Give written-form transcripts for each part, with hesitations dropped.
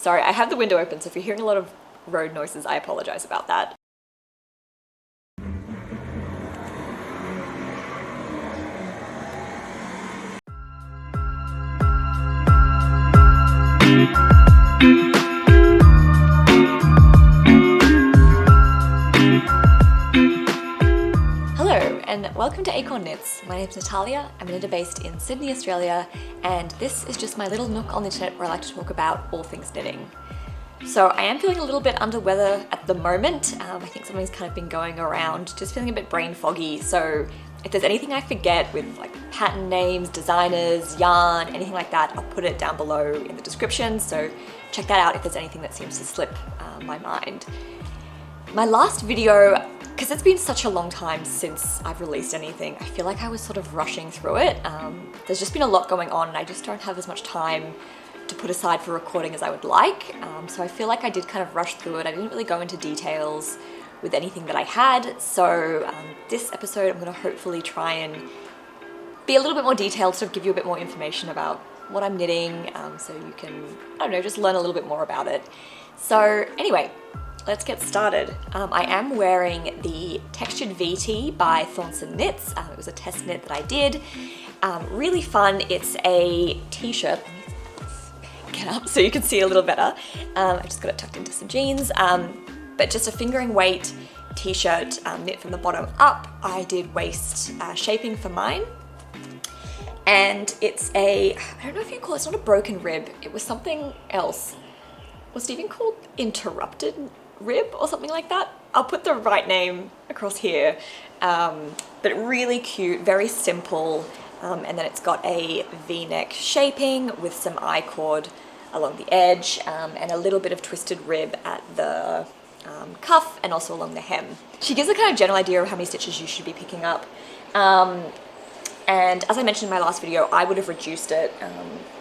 Sorry, I have the window open, so if you're hearing a lot of road noises, I apologize about that. Hello, and welcome to Acorn Knits. My name's Natalia, I'm a knitter based in Sydney, Australia, and this is just my little nook on the internet where I like to talk about all things knitting. So I am feeling a little bit under weather at the moment. I think something's kind of been going around, just feeling a bit brain foggy. So if there's anything I forget with like pattern names, designers, yarn, anything like that, I'll put it down below in the description. So check that out if there's anything that seems to slip my mind. My last video, because it's been such a long time since I've released anything, I feel like I was sort of rushing through it. There's just been a lot going on and I just don't have as much time to put aside for recording as I would like. So I feel like I did kind of rush through it. I didn't really go into details with anything that I had. So this episode, I'm gonna hopefully try and be a little bit more detailed, sort of give you a bit more information about what I'm knitting, so you can, I don't know, just learn a little bit more about it. So anyway, let's get started. I am wearing the Textured VT by ThorsonKnits. It was a test knit that I did. Really fun. It's a t-shirt. Get up so you can see it a little better. I just got it tucked into some jeans, but just a fingering weight t-shirt knit from the bottom up. I did waist shaping for mine, and it's a, I don't know if you call it, it's not a broken rib, it was something else. Was it even called interrupted rib or something like that? I'll put the right name across here, but really cute, very simple. And then it's got a V-neck shaping with some I-cord along the edge, and a little bit of twisted rib at the cuff and also along the hem. She gives a kind of general idea of how many stitches you should be picking up. And as I mentioned in my last video, I would have reduced it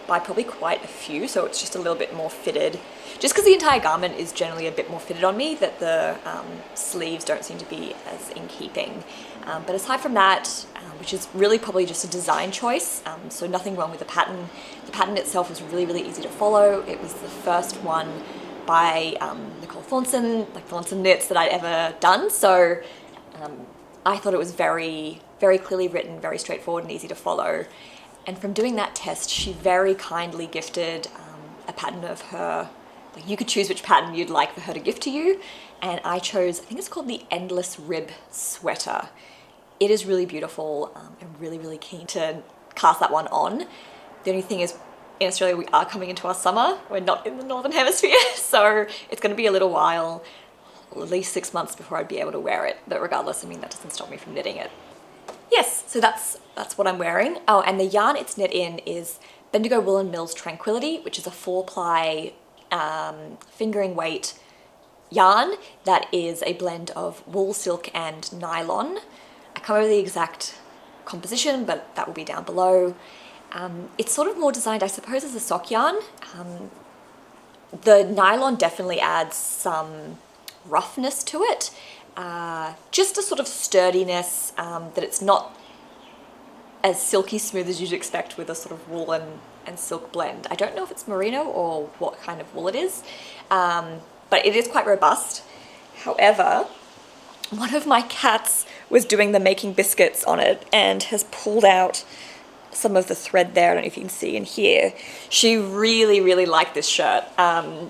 by probably quite a few, so it's just a little bit more fitted. Just because the entire garment is generally a bit more fitted on me, that the sleeves don't seem to be as in keeping. But aside from that, which is really probably just a design choice, so nothing wrong with the pattern. The pattern itself was really, really easy to follow. It was the first one by Nicole ThorsonKnits that I'd ever done, so I thought it was very, very clearly written, very straightforward and easy to follow. And from doing that test, she very kindly gifted a pattern of her. Like, you could choose which pattern you'd like for her to gift to you, and I chose, I think it's called the Endless Rib Sweater. It is really beautiful. I'm really, really keen to cast that one on. The only thing is, in Australia, we are coming into our summer. We're not in the Northern Hemisphere, so it's going to be a little while, at least 6 months before I'd be able to wear it. But regardless, I mean, that doesn't stop me from knitting it. Yes, so that's what I'm wearing. Oh, and the yarn it's knit in is Bendigo Woollen Mills Tranquility, which is a 4-ply fingering weight yarn that is a blend of wool, silk, and nylon. I can't remember the exact composition, but that will be down below. It's sort of more designed, I suppose, as a sock yarn. The nylon definitely adds some roughness to it. Just a sort of sturdiness, that it's not as silky smooth as you'd expect with a sort of wool and silk blend. I don't know if it's merino or what kind of wool it is, but it is quite robust. However, one of my cats was doing the making biscuits on it and has pulled out some of the thread there. I don't know if you can see in here. She really, really liked this shirt.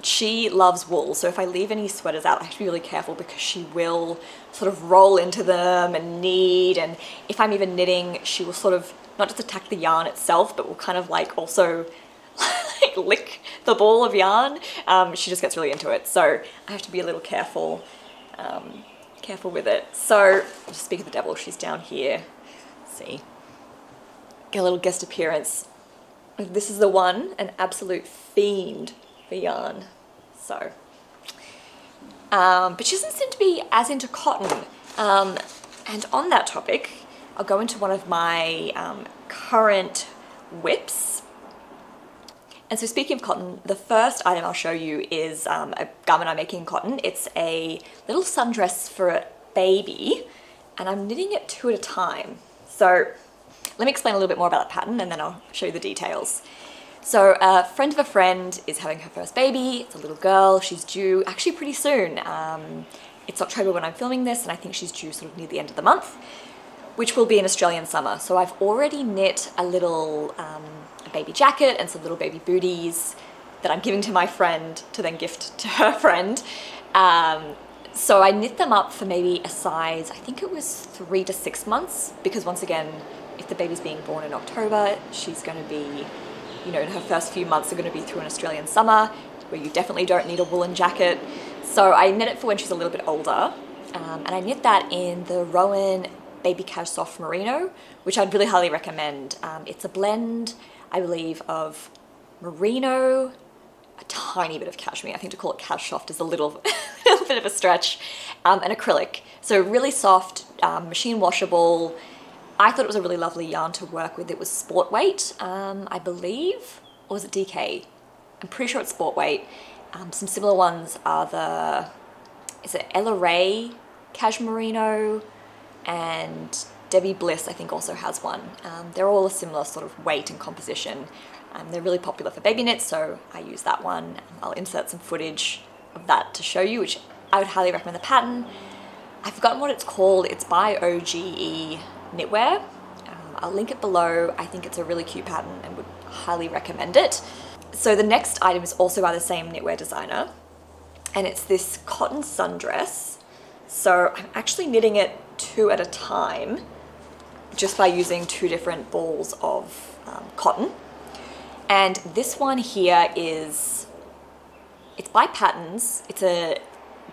She loves wool, so if I leave any sweaters out, I have to be really careful because she will sort of roll into them and knead, and if I'm even knitting, she will sort of not just attack the yarn itself, but will kind of like also like lick the ball of yarn. She just gets really into it, so I have to be a little careful with it. So just speak of the devil, she's down here. Let's see. Get a little guest appearance. This is the one, an absolute fiend for yarn. So, but she doesn't seem to be as into cotton. And on that topic, I'll go into one of my current whips. And so speaking of cotton, the first item I'll show you is a garment I'm making in cotton. It's a little sundress for a baby, and I'm knitting it 2 at a time. So let me explain a little bit more about that pattern and then I'll show you the details. So a friend of a friend is having her first baby. It's a little girl. She's due actually pretty soon. It's October when I'm filming this, and I think she's due sort of near the end of the month, which will be an Australian summer. So I've already knit a little a baby jacket and some little baby booties that I'm giving to my friend to then gift to her friend. So I knit them up for maybe a size, I think it was 3 to 6 months, because once again, if the baby's being born in October, she's going to be, you know, in her first few months are going to be through an Australian summer where you definitely don't need a woolen jacket. So I knit it for when she's a little bit older, and I knit that in the Rowan Baby Cashsoft Merino, which I'd really highly recommend. It's a blend, I believe, of Merino, a tiny bit of cashmere. I think to call it Cashsoft is a little bit of a stretch, and acrylic. So really soft, machine washable. I thought it was a really lovely yarn to work with. It was sport weight, I believe, or was it DK? I'm pretty sure it's sport weight. Some similar ones are is it Ella Ray Cashmerino, and Debbie Bliss I think also has one. They're all a similar sort of weight and composition. They're really popular for baby knits, so I use that one. I'll insert some footage of that to show you, which I would highly recommend the pattern. I've forgotten what it's called. It's by OGE Knitwear. I'll link it below. I think it's a really cute pattern and would highly recommend it. So the next item is also by the same knitwear designer, and it's this cotton sundress. So I'm actually knitting it 2 at a time, just by using 2 different balls of cotton. And this one here it's by Patons. It's a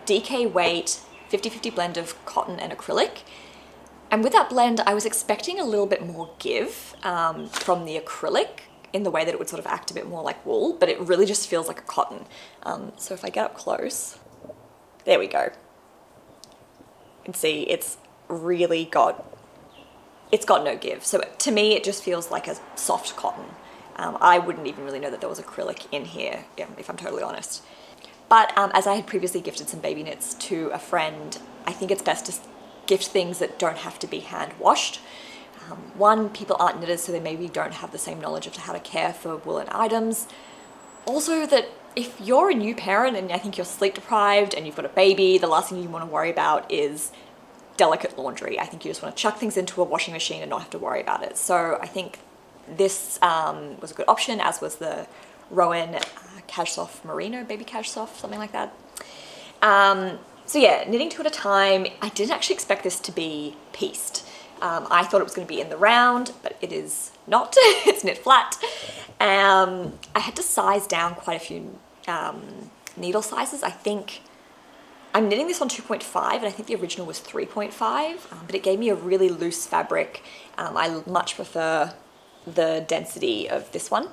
DK weight 50-50 blend of cotton and acrylic. And with that blend, I was expecting a little bit more give from the acrylic in the way that it would sort of act a bit more like wool, but it really just feels like a cotton. So if I get up close, there we go. You can see it's got no give. So to me, it just feels like a soft cotton. I wouldn't even really know that there was acrylic in here, if I'm totally honest. But as I had previously gifted some baby knits to a friend, I think it's best to gift things that don't have to be hand washed. One, people aren't knitters, so they maybe don't have the same knowledge of how to care for woolen items. Also, that if you're a new parent and I think you're sleep deprived and you've got a baby, the last thing you want to worry about is delicate laundry. I think you just want to chuck things into a washing machine and not have to worry about it. So I think this was a good option, as was the Rowan Cashsoft Merino, Baby Cashsoft, something like that. So yeah, knitting 2 at a time. I didn't actually expect this to be pieced. I thought it was going to be in the round, but it is not. It's knit flat. I had to size down quite a few needle sizes. I think I'm knitting this on 2.5, and I think the original was 3.5, but it gave me a really loose fabric. I much prefer the density of this one.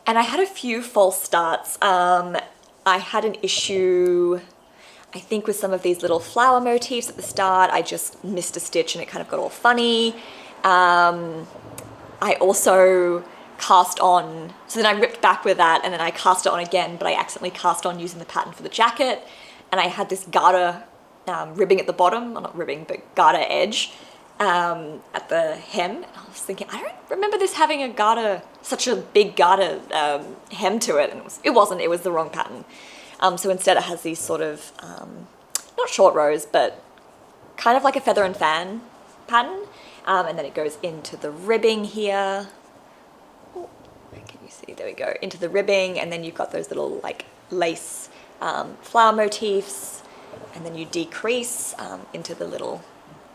And I had a few false starts. I had an issue, I think, with some of these little flower motifs at the start. I just missed a stitch and it kind of got all funny. I also cast on, so then I ripped back with that, and then I cast it on again, but I accidentally cast on using the pattern for the jacket, and I had this garter ribbing at the bottom, well, not ribbing, but garter edge at the hem. And I was thinking, I don't remember this having a garter, such a big garter hem to it, and it wasn't, it was the wrong pattern. So instead it has these sort of, not short rows, but kind of like a feather and fan pattern, and then it goes into the ribbing here. Oh, can you see? There we go, into the ribbing, and then you've got those little like lace flower motifs, and then you decrease into the little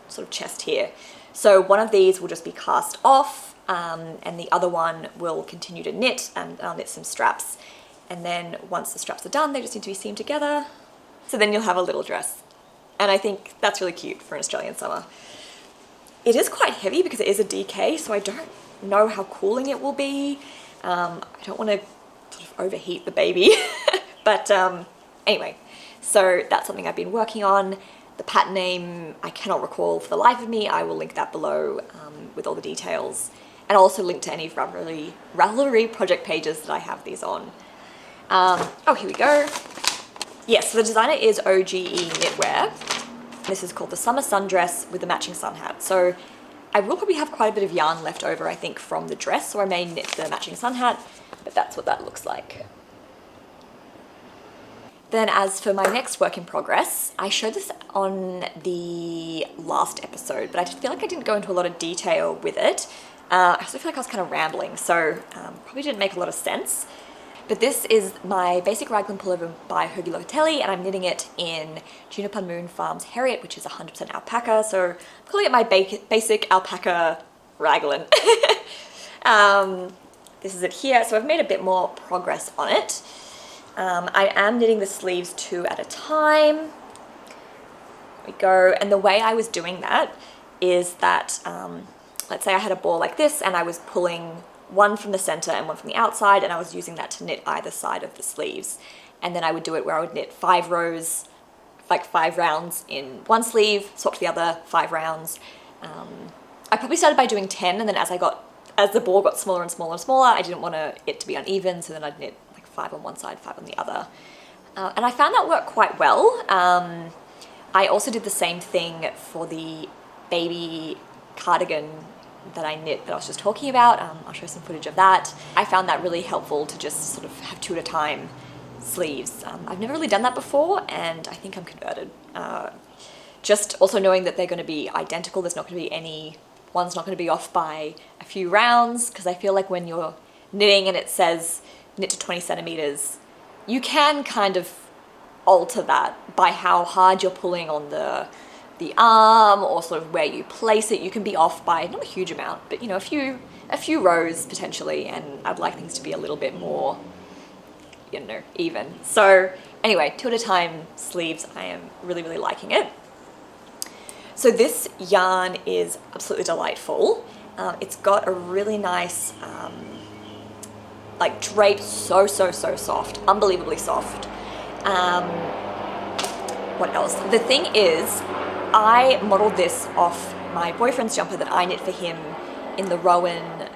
sort of chest here. So one of these will just be cast off, and the other one will continue to knit, and I'll knit some straps. And then once the straps are done, they just need to be seamed together. So then you'll have a little dress. And I think that's really cute for an Australian summer. It is quite heavy because it is a DK, so I don't know how cooling it will be. I don't want to sort of overheat the baby. But anyway, so that's something I've been working on. The pattern name, I cannot recall for the life of me. I will link that below with all the details. And I'll also link to any Ravelry project pages that I have these on. Oh, here we go. Yes, so the designer is OGE Knitwear. This is called the Summer Sundress with the matching sun hat. So I will probably have quite a bit of yarn left over, I think, from the dress, so I may knit the matching sun hat, but that's what that looks like. Then as for my next work in progress, I showed this on the last episode, but I feel like I didn't go into a lot of detail with it. I also feel like I was kind of rambling, so probably didn't make a lot of sense. But this is my basic Raglan pullover by Herriot Locatelli, and I'm knitting it in Juniper Moon Farms Herriot, which is 100% alpaca. So I'm calling it my basic alpaca Raglan. This is it here. So I've made a bit more progress on it. I am knitting the sleeves 2 at a time. There we go. And the way I was doing that is that, let's say I had a ball like this and I was pulling one from the center and one from the outside, and I was using that to knit either side of the sleeves. And then I would do it where I would knit 5 rows, like 5 rounds in one sleeve, swap to the other, 5 rounds. I probably started by doing 10, and then as the ball got smaller and smaller and smaller, I didn't want it to be uneven, so then I'd knit 5 on one side, 5 on the other. And I found that worked quite well. I also did the same thing for the baby cardigan that I knit that I was just talking about. I'll show some footage of that. I found that really helpful to just sort of have 2 at a time sleeves. I've never really done that before, and I think I'm converted. Just also knowing that they're going to be identical, there's not going to be one's not going to be off by a few rounds, because I feel like when you're knitting and it says knit to 20 centimeters, you can kind of alter that by how hard you're pulling on the arm, or sort of where you place it. You can be off by not a huge amount, but you know, a few rows potentially, and I'd like things to be a little bit more, you know, even. So anyway, 2 at a time sleeves, I am really, really liking it. So this yarn is absolutely delightful. It's got a really nice like drape, so soft, unbelievably soft. What else? The thing is, I modeled this off my boyfriend's jumper that I knit for him in the Rowan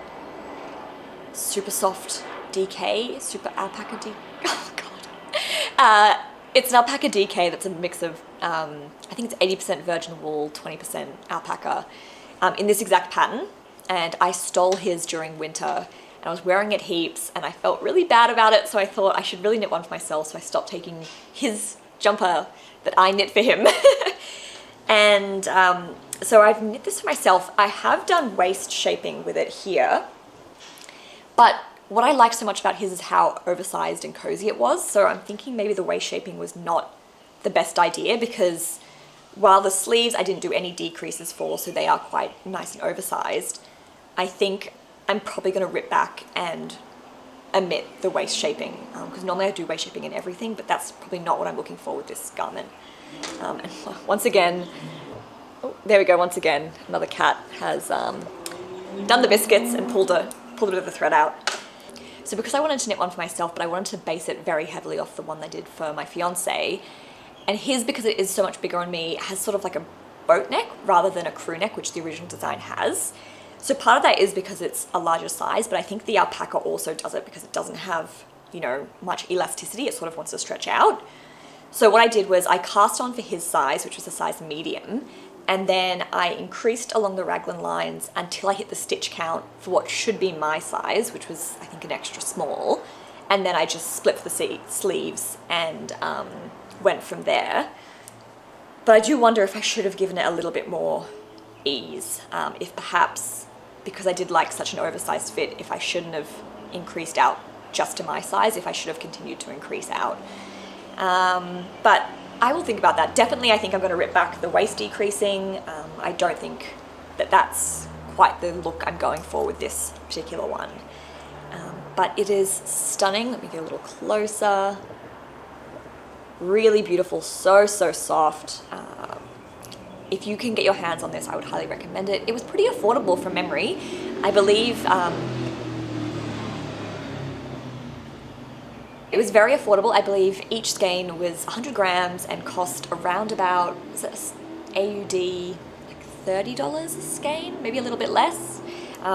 super soft DK, super alpaca DK. Oh god. It's an alpaca DK that's a mix of, I think it's 80% virgin wool, 20% alpaca, in this exact pattern. And I stole his during winter, and I was wearing it heaps, and I felt really bad about it, so I thought I should really knit one for myself, so I stopped taking his jumper that I knit for him. And so I've knit this for myself. I have done waist shaping with it here, but what I liked so much about his is how oversized and cozy it was, so I'm thinking maybe the waist shaping was not the best idea, because while the sleeves I didn't do any decreases for, so they are quite nice and oversized, I think I'm probably going to rip back and omit the waist shaping, because normally I do waist shaping in everything, but that's probably not what I'm looking for with this garment. And once again, oh, there we go, once again, another cat has done the biscuits and pulled a bit of the thread out. So because I wanted to knit one for myself, but I wanted to base it very heavily off the one I did for my fiance, and his, because it is so much bigger on me, has sort of like a boat neck rather than a crew neck, which the original design has. So part of that is because it's a larger size, but I think the alpaca also does it because it doesn't have, you know, much elasticity. It sort of wants to stretch out. So what I did was I cast on for his size, which was a size medium, and then I increased along the raglan lines until I hit the stitch count for what should be my size, which was, I think, an extra small. And then I just split the sleeves and went from there. But I do wonder if I should have given it a little bit more ease, if perhaps, because I did like such an oversized fit, if I shouldn't have increased out just to my size, if I should have continued to increase out. But I will think about that. Definitely, I think I'm going to rip back the waist decreasing. I don't think that that's quite the look I'm going for with this particular one. But it is stunning. Let me get a little closer. Really beautiful, so soft. If you can get your hands on this, I would highly recommend it. It was pretty affordable from memory. I believe it was very affordable. I believe each skein was 100 grams and cost around about, was it AUD, like $30 a skein, maybe a little bit less,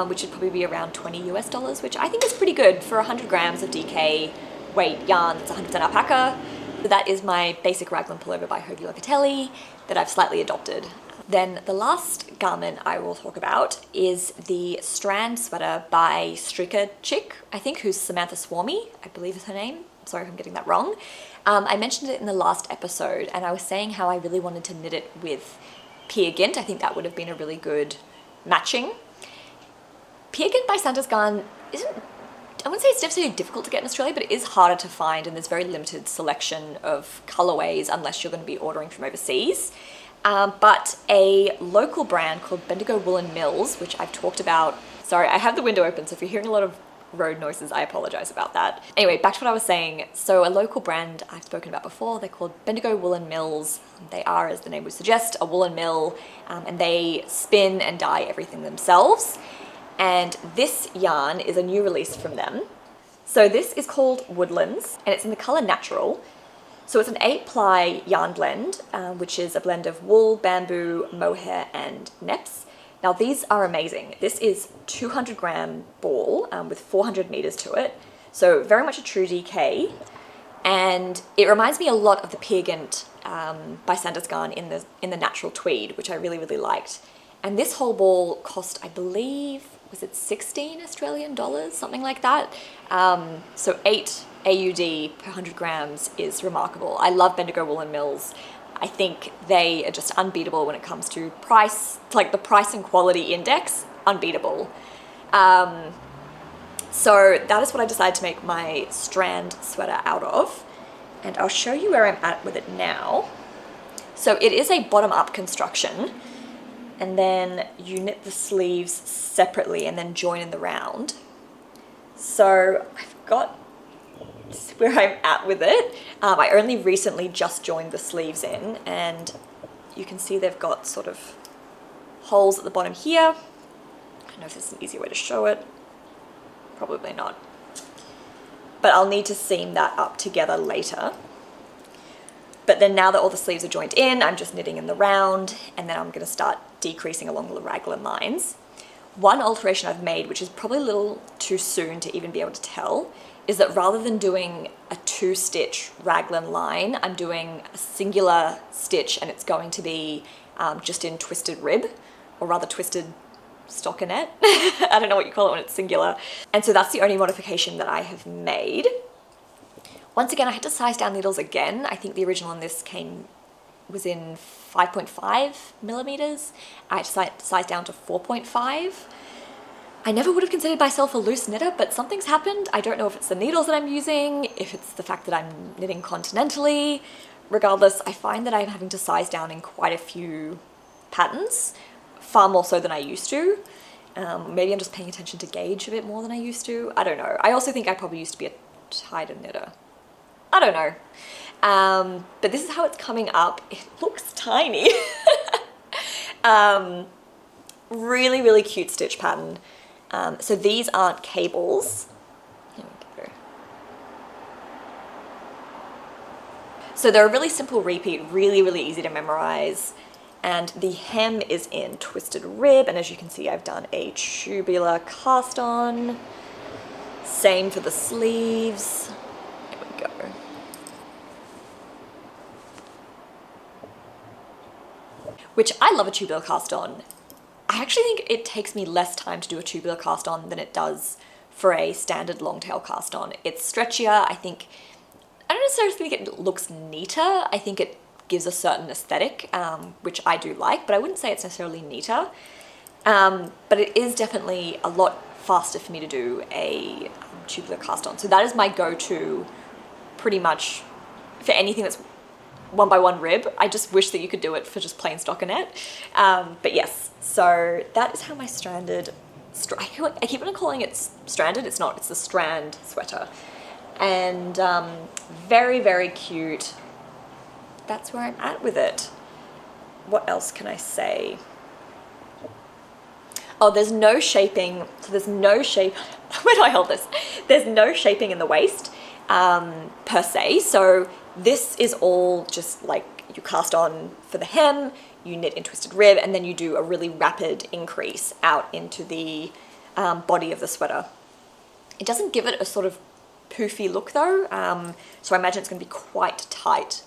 which would probably be around $20 US, which I think is pretty good for 100 grams of DK weight yarn that's 100% alpaca. So that is my basic raglan pullover by Herriot Locatelli that I've slightly adopted. Then the last garment I will talk about is the Strand Sweater by Strikkechick, I think, who's Samantha Swarmy, I believe is her name. Sorry if I'm getting that wrong. I mentioned it in the last episode, and I was saying how I really wanted to knit it with PetiteKnit. I think that would have been a really good matching. PetiteKnit by Santa's Garn isn't, I wouldn't say it's necessarily difficult to get in Australia, but it is harder to find, and there's very limited selection of colorways unless you're going to be ordering from overseas. But a local brand called Bendigo Woollen Mills, which I've talked about. Sorry, I have the window open, so if you're hearing a lot of road noises, I apologize about that. Anyway, back to what I was saying. So a local brand I've spoken about before, they're called Bendigo Woollen Mills. They are, as the name would suggest, a woolen mill, and they spin and dye everything themselves. And this yarn is a new release from them. So this is called Woodlands, and it's in the color Natural. So it's an 8-ply yarn blend, which is a blend of wool, bamboo, mohair, and neps. Now these are amazing. This is 200-gram ball with 400 meters to it. So very much a true DK. And it reminds me a lot of the PetiteKnit by Santa's Garn in the natural tweed, which I really, really liked. And this whole ball cost, I believe, was it 16 Australian dollars, something like that? So 8 AUD per 100 grams is remarkable. I love Bendigo Woollen Mills. I think they are just unbeatable when it comes to price, like the price and quality index, unbeatable. So that is what I decided to make my Strand sweater out of. And I'll show you where I'm at with it now. So it is a bottom-up construction, and then you knit the sleeves separately and then join in the round. So I've got where I'm at with it. I only recently just joined the sleeves in, and you can see they've got sort of holes at the bottom here. I don't know if there's an easier way to show it. Probably not. But I'll need to seam that up together later. But then now that all the sleeves are joined in, I'm just knitting in the round, and then I'm going to start decreasing along the Raglan lines. One alteration I've made, which is probably a little too soon to even be able to tell, is that rather than doing a 2-stitch Raglan line, I'm doing a singular stitch, and it's going to be just in twisted rib, or rather twisted stockinette. I don't know what you call it when it's singular. And so that's the only modification that I have made. Once again, I had to size down needles again. I think the original on this was in 5.5 millimeters. I had to size down to 4.5. I never would have considered myself a loose knitter, but something's happened. I don't know if it's the needles that I'm using, if it's the fact that I'm knitting continentally. Regardless, I find that I'm having to size down in quite a few patterns, far more so than I used to. Maybe I'm just paying attention to gauge a bit more than I used to. I don't know. I also think I probably used to be a tighter knitter. I don't know. But this is how it's coming up. It looks tiny. Really, really cute stitch pattern. So these aren't cables. Here we go. So they're a really simple repeat, really, really easy to memorize. And the hem is in twisted rib, and as you can see, I've done a tubular cast on. Same for the sleeves. There we go. Which I love a tubular cast on. I actually think it takes me less time to do a tubular cast on than it does for a standard long tail cast on. It's stretchier. I don't necessarily think it looks neater. I think it gives a certain aesthetic, which I do like, but I wouldn't say it's necessarily neater. But it is definitely a lot faster for me to do a tubular cast on. So that is my go-to pretty much for anything that's 1x1 rib. I just wish that you could do it for just plain stockinette. But yes, so that is how my stranded, I keep on calling it stranded, it's not, it's the Strand sweater. And very, very cute. That's where I'm at with it. What else can I say? Oh, there's no shaping, so there's no shape, where do I hold this? There's no shaping in the waist per se, so this is all just like you cast on for the hem, you knit in twisted rib, and then you do a really rapid increase out into the body of the sweater. It doesn't give it a sort of poofy look though, so I imagine it's going to be quite tight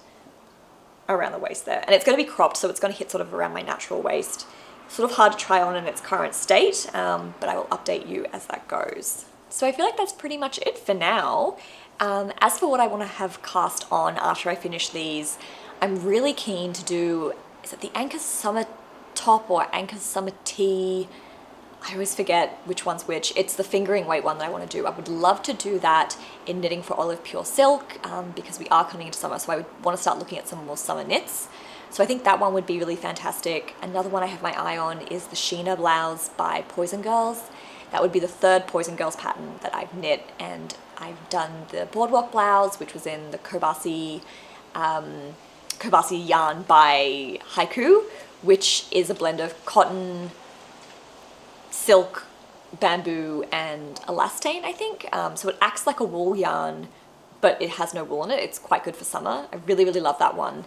around the waist there. And it's going to be cropped, so it's going to hit sort of around my natural waist. Sort of hard to try on in its current state, but I will update you as that goes. So I feel like that's pretty much it for now. As for what I want to have cast on after I finish these, I'm really keen to do, is it the Anker Summer Top or Anker Summer Tee? I always forget which one's which. It's the fingering weight one that I want to do. I would love to do that in knitting for olive pure silk because we are coming into summer, so I would want to start looking at some more summer knits. So I think that one would be really fantastic. Another one I have my eye on is the Sheena blouse by Poison Girls. That would be the third Poison Girls pattern that I've knit, and I've done the Boardwalk blouse, which was in the Kobasi yarn by Haiku, which is a blend of cotton, silk, bamboo, and elastane, I think. So it acts like a wool yarn, but it has no wool in it. It's quite good for summer. I really, really love that one.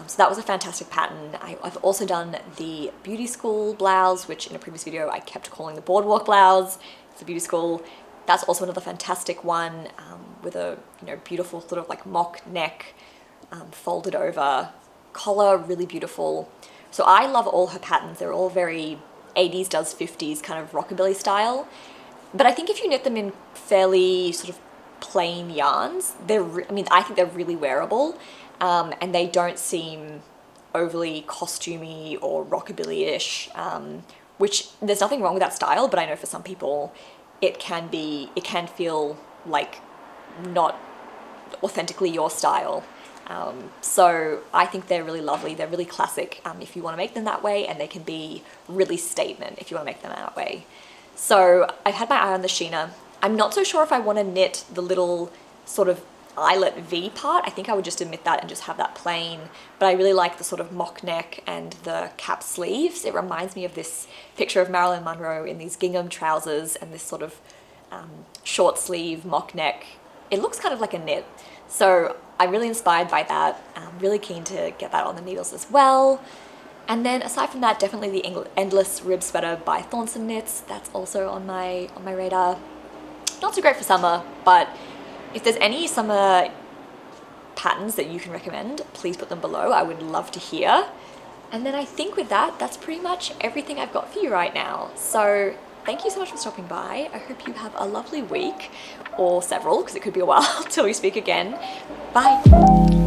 So that was a fantastic pattern. I've also done the Beauty School blouse, which in a previous video I kept calling the Boardwalk blouse. It's a Beauty School. That's also another fantastic one with a beautiful sort of like mock neck, folded over collar, really beautiful. So I love all her patterns. They're all very 80s does 50s kind of rockabilly style. But I think if you knit them in fairly sort of plain yarns, I think they're really wearable. And they don't seem overly costumey or rockabilly-ish, which there's nothing wrong with that style, but I know for some people it can feel like not authentically your style. So I think they're really lovely. They're really classic if you want to make them that way, and they can be really statement if you want to make them that way. So I've had my eye on the Sheena. I'm not so sure if I want to knit the little sort of eyelet V part. I think I would just omit that and just have that plain, but I really like the sort of mock neck and the cap sleeves. It reminds me of this picture of Marilyn Monroe in these gingham trousers and this sort of short sleeve mock neck. It looks kind of like a knit, so I'm really inspired by that. I'm really keen to get that on the needles as well. And then aside from that, definitely the Endless Rib Sweater by ThorsonKnits. That's also on my radar. Not so great for summer, but if there's any summer patterns that you can recommend, please put them below. I would love to hear. And then I think with that, that's pretty much everything I've got for you right now. So thank you so much for stopping by. I hope you have a lovely week, or several, because it could be a while till we speak again. Bye.